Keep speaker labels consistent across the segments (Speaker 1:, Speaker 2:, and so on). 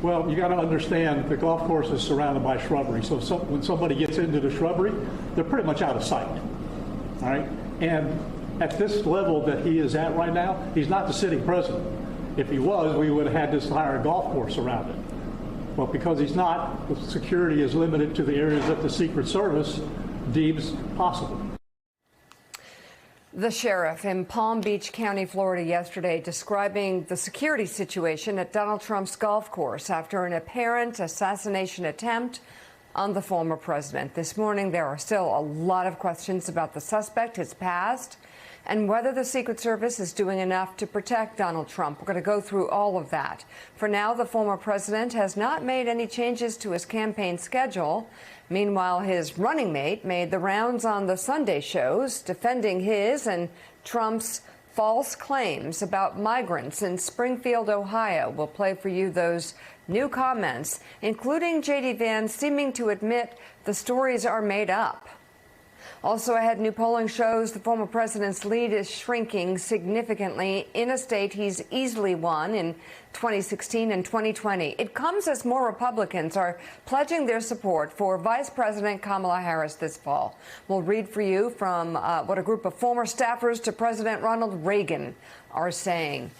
Speaker 1: Well, you got to understand the golf course is surrounded by shrubbery. So when somebody gets into the shrubbery, they're pretty much out of sight. All right. And at this level that he is at right now, he's not the sitting president. If he was, we would have had this entire golf course around it. But because he's not, the security is limited to the areas that the Secret Service deems possible.
Speaker 2: The sheriff in Palm Beach County, Florida, yesterday describing the security situation at Donald Trump's golf course after an apparent assassination attempt on the former president. This morning, there are still a lot of questions about the suspect, his past, and whether the Secret Service is doing enough to protect Donald Trump. We're going to go through all of that. For now, the former president has not made any changes to his campaign schedule. Meanwhile, his running mate made the rounds on the Sunday shows, defending his and Trump's false claims about migrants in Springfield, Ohio. We'll play for you those new comments, including J.D. Vance seeming to admit the stories are made up. Also ahead, new polling shows the former president's lead is shrinking significantly in a state he's easily won in 2016 and 2020. It comes as more Republicans are pledging their support for Vice President Kamala Harris this fall. We'll read for you from what a group of former staffers to President Ronald Reagan are saying.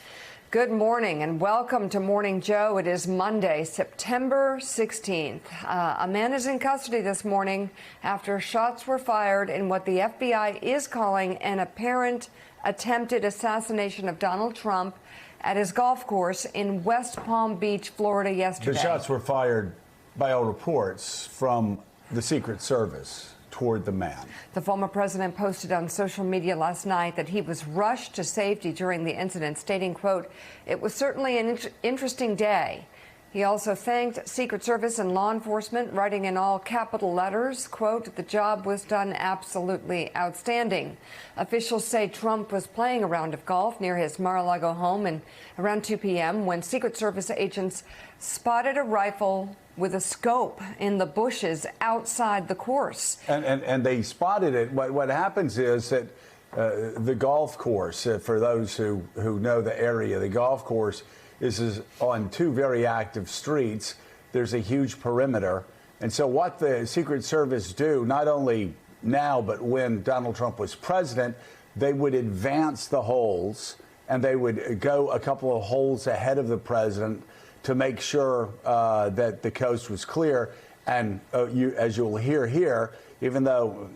Speaker 2: Good morning and welcome to Morning Joe. It is Monday, September 16th. A man is in custody this morning after shots were fired in what the FBI is calling an apparent attempted assassination of Donald Trump at his golf course in West Palm Beach, Florida yesterday.
Speaker 3: The shots were fired, by all reports, from the Secret Service toward the man.
Speaker 2: The former president posted on social media last night that he was rushed to safety during the incident, stating, quote, "It was certainly an interesting day." He also thanked Secret Service and law enforcement, writing in all capital letters, quote, "The job was done absolutely outstanding." Officials say Trump was playing a round of golf near his Mar-a-Lago home and around 2 p.m. when Secret Service agents spotted a rifle with a scope in the bushes outside the course.
Speaker 3: And they spotted it. What happens is that the golf course, for those who know the area, the golf course is on two very active streets. There's a huge perimeter. And so what the Secret Service do, not only now, but when Donald Trump was president, they would advance the holes and they would go a couple of holes ahead of the president to make sure that the coast was clear. And as you'll hear here, even though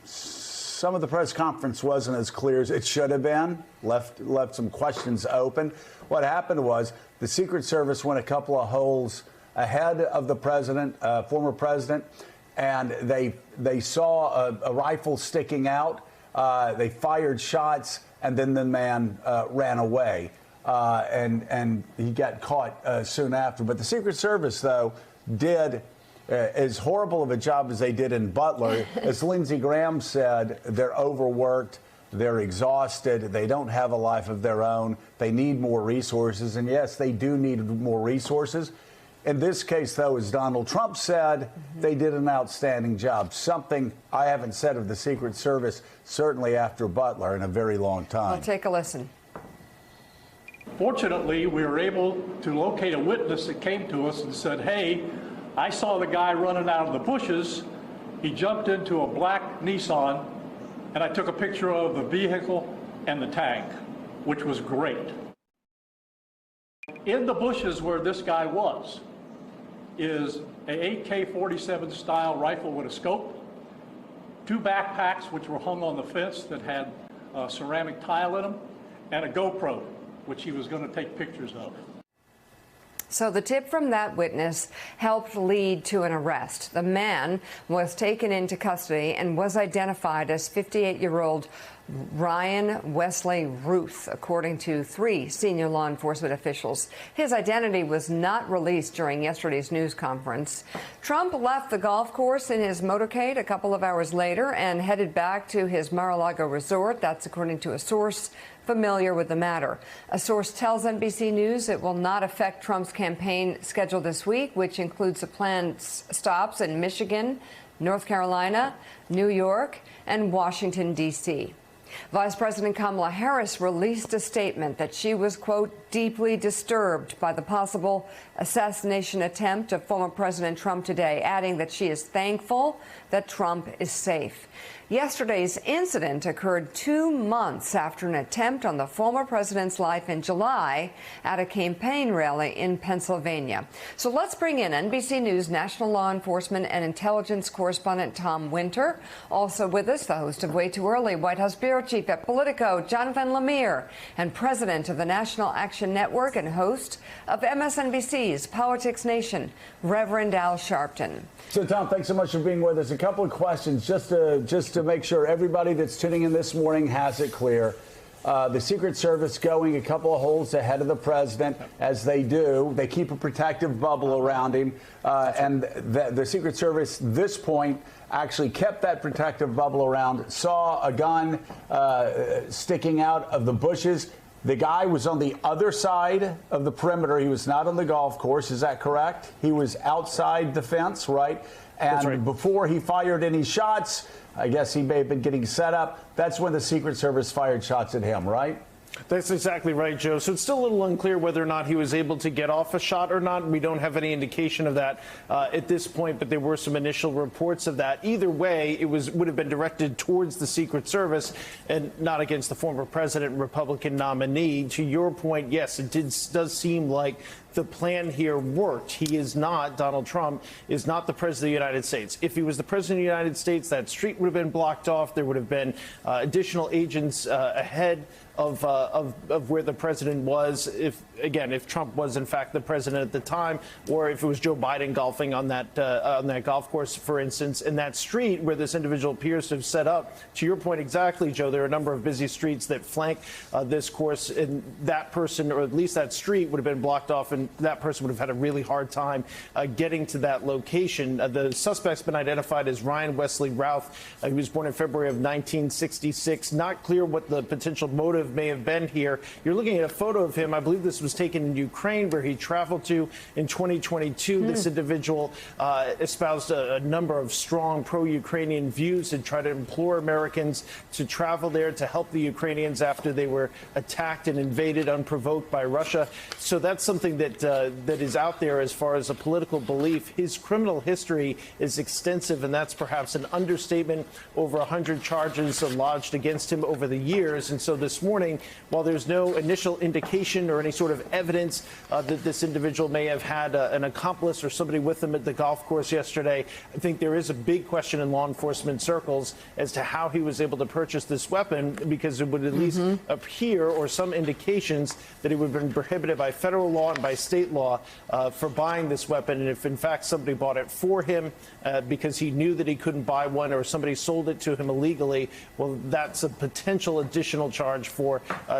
Speaker 3: some of the press conference wasn't as clear as it should have been, left some questions open, what happened was the Secret Service went a couple of holes ahead of the president, former president, and they saw a rifle sticking out. They fired shots, and then the man ran away. And he got caught soon after. But the Secret Service, though, did as horrible of a job as they did in Butler. As Lindsey Graham said, they're overworked, they're exhausted, they don't have a life of their own, they need more resources. And yes, they do need more resources. In this case, though, as Donald Trump said, they did an outstanding job. Something I haven't said of the Secret Service, certainly after Butler, in a very long time.
Speaker 2: Well, take a listen.
Speaker 1: Fortunately, we were able to locate a witness that came to us and said, "Hey, I saw the guy running out of the bushes. He jumped into a black Nissan, and I took a picture of the vehicle and the tank," which was great. In the bushes where this guy was is a AK-47 style rifle with a scope, two backpacks which were hung on the fence that had ceramic tile in them, and a GoPro, which he was going to take pictures of.
Speaker 2: So the tip from that witness helped lead to an arrest. The man was taken into custody and was identified as 58-year-old Ryan Wesley Ruth, according to 3 senior law enforcement officials. His identity was not released during yesterday's news conference. Trump left the golf course in his motorcade a couple of hours later and headed back to his Mar-a-Lago resort. That's according to a source familiar with the matter. A source tells NBC News it will not affect Trump's campaign schedule this week, which includes the planned stops in Michigan, North Carolina, New York, and Washington, D.C. Vice President Kamala Harris released a statement that she was, quote, deeply disturbed by the possible assassination attempt of former President Trump today, adding that she is thankful that Trump is safe. Yesterday's incident occurred 2 months after an attempt on the former president's life in July at a campaign rally in Pennsylvania. So let's bring in NBC News national law enforcement and intelligence correspondent Tom Winter. Also with us, the host of Way Too Early, White House bureau chief at Politico, Jonathan Lemire, and president of the National Action Network and host of MSNBC's Politics Nation, Reverend Al Sharpton.
Speaker 3: So, Tom, thanks so much for being with us. A couple of questions just to make sure everybody that's tuning in this morning has it clear. The Secret Service going a couple of holes ahead of the president, as they do. They keep a protective bubble around him. And the Secret Service, this point, actually kept that protective bubble around, saw a gun sticking out of the bushes. The guy was on the other side of the perimeter. He was not on the golf course. Is that correct? He was outside the fence, right? And
Speaker 4: That's right.
Speaker 3: Before he fired any shots, I guess he may have been getting set up. That's when the Secret Service fired shots at him, right?
Speaker 4: That's exactly right, Joe. So it's still a little unclear whether or not he was able to get off a shot or not. We don't have any indication of that at this point, but there were some initial reports of that. Either way, it would have been directed towards the Secret Service and not against the former president and Republican nominee. To your point, yes, it does seem like the plan here worked. He is not, Donald Trump is not the president of the United States. If he was the president of the United States, that street would have been blocked off. There would have been additional agents ahead of where the president was, if Trump was in fact the president at the time, or if it was Joe Biden golfing on that golf course, for instance, in that street where this individual appears to have set up. To your point exactly, Joe, there are a number of busy streets that flank this course, and that person, or at least that street, would have been blocked off, and that person would have had a really hard time getting to that location. The suspect's been identified as Ryan Wesley Routh. He was born in February of 1966. Not clear what the potential motive may have been here. You're looking at a photo of him. I believe this was taken in Ukraine, where he traveled to in 2022. This individual espoused a number of strong pro-Ukrainian views and tried to implore Americans to travel there to help the Ukrainians after they were attacked and invaded unprovoked by Russia. So that's something that is out there as far as a political belief. His criminal history is extensive, and that's perhaps an understatement. Over 100 charges lodged against him over the years. And so this morning, while there's no initial indication or any sort of evidence that this individual may have had an accomplice or somebody with him at the golf course yesterday, I think there is a big question in law enforcement circles as to how he was able to purchase this weapon, because it would at least appear, or some indications, that it would have been prohibited by federal law and by state law for buying this weapon. And if in fact somebody bought it for him because he knew that he couldn't buy one, or somebody sold it to him illegally, well, that's a potential additional charge for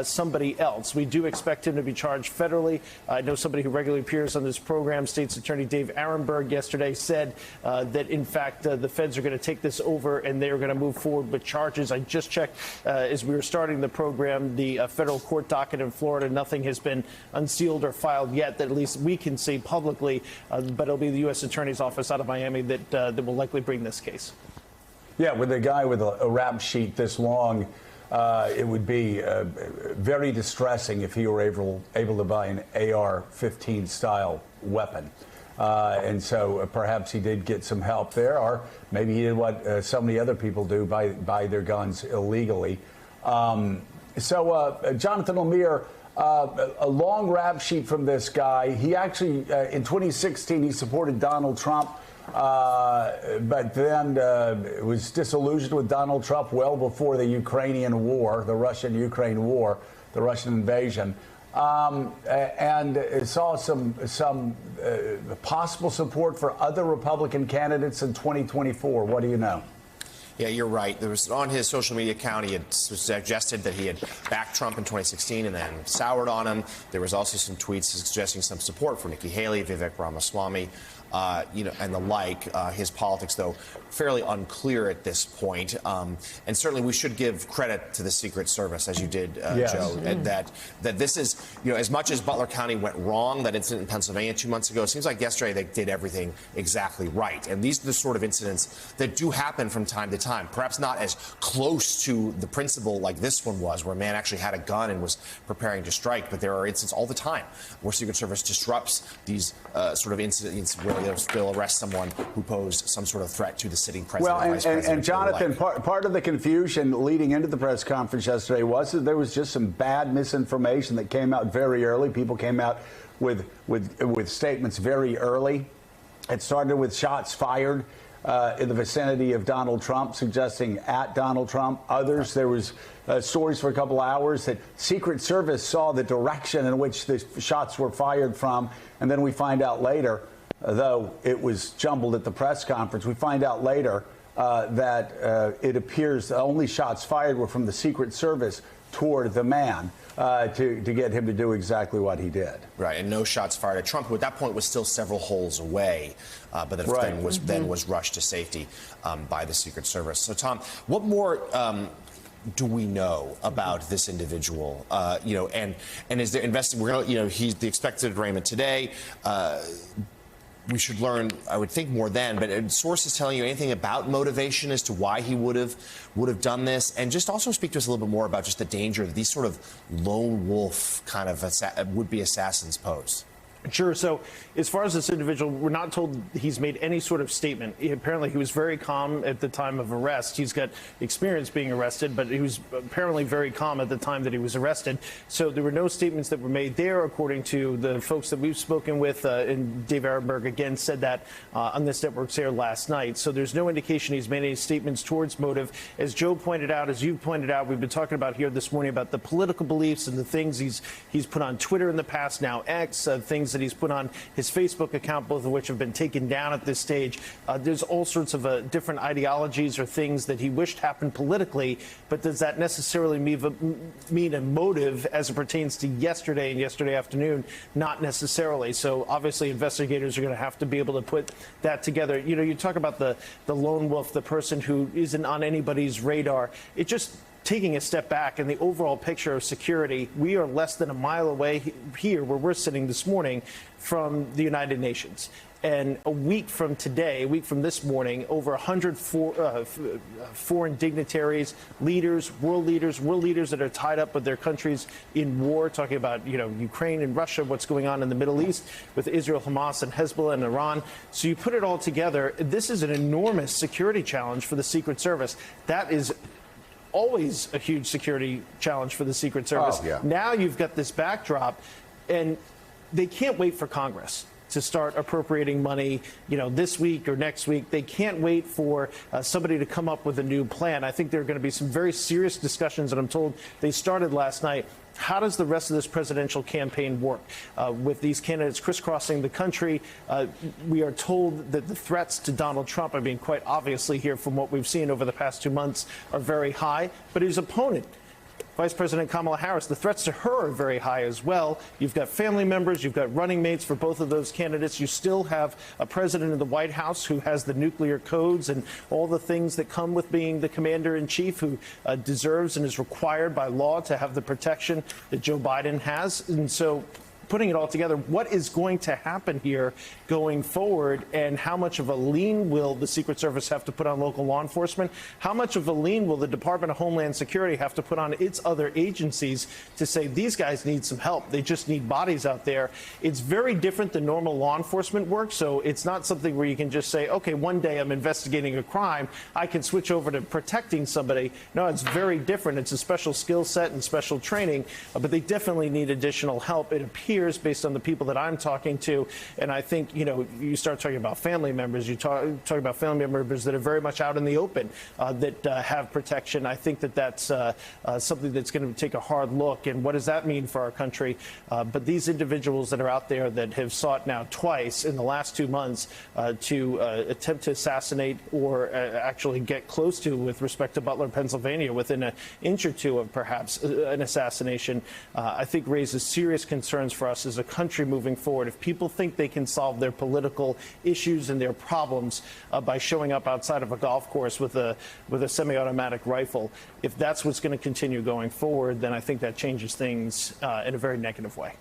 Speaker 4: somebody else. We do expect him to be charged federally. I know somebody who regularly appears on this program, State's Attorney Dave Arenberg, yesterday said that in fact the feds are going to take this over and they are going to move forward with charges. I just checked as we were starting the program, the federal court docket in Florida. Nothing has been unsealed or filed yet that at least we can see publicly, but it'll be the U.S. Attorney's Office out of Miami that will likely bring this case.
Speaker 3: Yeah, with a guy with a rap sheet this long, it would be very distressing if he were able to buy an AR-15 style weapon. And so perhaps he did get some help there, or maybe he did what so many other people do, buy their guns illegally. Jonathan Lemire, a long rap sheet from this guy. He actually, in 2016, he supported Donald Trump. But then was disillusioned with Donald Trump well before the Ukrainian war, the Russian-Ukraine war, the Russian invasion, and saw some possible support for other Republican candidates in 2024. What do you know?
Speaker 5: Yeah, you're right. There was on his social media account, he had suggested that he had backed Trump in 2016 and then soured on him. There was also some tweets suggesting some support for Nikki Haley, Vivek Ramaswamy, and the like. His politics, though, fairly unclear at this point. And certainly we should give credit to the Secret Service, as you did,
Speaker 3: Yes.
Speaker 5: Joe, that this is, as much as Butler County went wrong, that incident in Pennsylvania 2 months ago, it seems like yesterday they did everything exactly right. And these are the sort of incidents that do happen from time to time. time. Perhaps not as close to the principle like this one was, where a man actually had a gun and was preparing to strike. But there are instances all the time where Secret Service disrupts these sort of incidents where they'll arrest someone who posed some sort of threat to the sitting president.
Speaker 3: Well,
Speaker 5: vice president,
Speaker 3: and Jonathan, part of the confusion leading into the press conference yesterday was that there was just some bad misinformation that came out very early. People came out with statements very early. It started with shots fired in the vicinity of Donald Trump, suggesting at Donald Trump. Others, there was stories for a couple hours that Secret Service saw the direction in which the shots were fired from. And then we find out later, though it was jumbled at the press conference, we find out later that it appears the only shots fired were from the Secret Service toward the man to get him to do exactly what he did.
Speaker 5: Right, and no shots fired at Trump, who at that point was still several holes away, but then was rushed to safety by the Secret Service. So, Tom, what more do we know about this individual? And is there investing? We're going to, he's the expected arraignment today. We should learn, I would think, more then. But sources telling you anything about motivation as to why he would have done this, and just also speak to us a little bit more about just the danger that these sort of lone wolf kind of would-be assassins pose.
Speaker 4: Sure. So as far as this individual, we're not told he's made any sort of statement. Apparently, he was very calm at the time of arrest. He's got experience being arrested, but he was apparently very calm at the time that he was arrested. So there were no statements that were made there, according to the folks that we've spoken with. And Dave Arenberg, again, said that on this network's air last night. So there's no indication he's made any statements towards motive. As Joe pointed out, as you pointed out, we've been talking about here this morning about the political beliefs and the things he's put on Twitter in the past, now X, things that he's put on his Facebook account, both of which have been taken down at this stage. There's all sorts of different ideologies or things that he wished happened politically, but does that necessarily mean a motive as it pertains to yesterday and yesterday afternoon? Not necessarily. So obviously investigators are going to have to be able to put that together. You know, you talk about the lone wolf, the person who isn't on anybody's radar. It just taking a step back in the overall picture of security, we are less than a mile away here where we're sitting this morning from the United Nations. And a week from today, a week from this morning, over 100 foreign dignitaries, world leaders that are tied up with their countries in war, talking about, Ukraine and Russia, what's going on in the Middle East with Israel, Hamas, and Hezbollah and Iran. So you put it all together, this is an enormous security challenge for the Secret Service. That is always a huge security challenge for the Secret Service.
Speaker 3: Oh, yeah.
Speaker 4: Now you've got this backdrop, and they can't wait for Congress to start appropriating money, this week or next week. They can't wait for somebody to come up with a new plan. I think there are going to be some very serious discussions, and I'm told they started last night. How does the rest of this presidential campaign work with these candidates crisscrossing the country? We are told that the threats to Donald Trump, quite obviously here from what we've seen over the past 2 months, are very high. But his opponent, Vice President Kamala Harris, the threats to her are very high as well. You've got family members, you've got running mates for both of those candidates. You still have a president of the White House who has the nuclear codes and all the things that come with being the commander-in-chief, who deserves and is required by law to have the protection that Joe Biden has. And so putting it all together, what is going to happen here going forward, and how much of a lien will the Secret Service have to put on local law enforcement? How much of a lien will the Department of Homeland Security have to put on its other agencies to say these guys need some help? They just need bodies out there. It's very different than normal law enforcement work, so it's not something where you can just say, okay, one day I'm investigating a crime, I can switch over to protecting somebody. No, it's very different. It's a special skill set and special training, but they definitely need additional help, it appears, based on the people that I'm talking to. And I think, you start talking about family members, you talk about family members that are very much out in the open, that have protection. I think that that's something that's going to take a hard look. And what does that mean for our country? But these individuals that are out there that have sought now twice in the last 2 months to attempt to assassinate or actually get close to, with respect to Butler, Pennsylvania, within an inch or two of perhaps an assassination, I think raises serious concerns for us as a country moving forward. If people think they can solve their political issues and their problems by showing up outside of a golf course with a semi-automatic rifle, if that's what's going to continue going forward, then I think that changes things in a very negative way.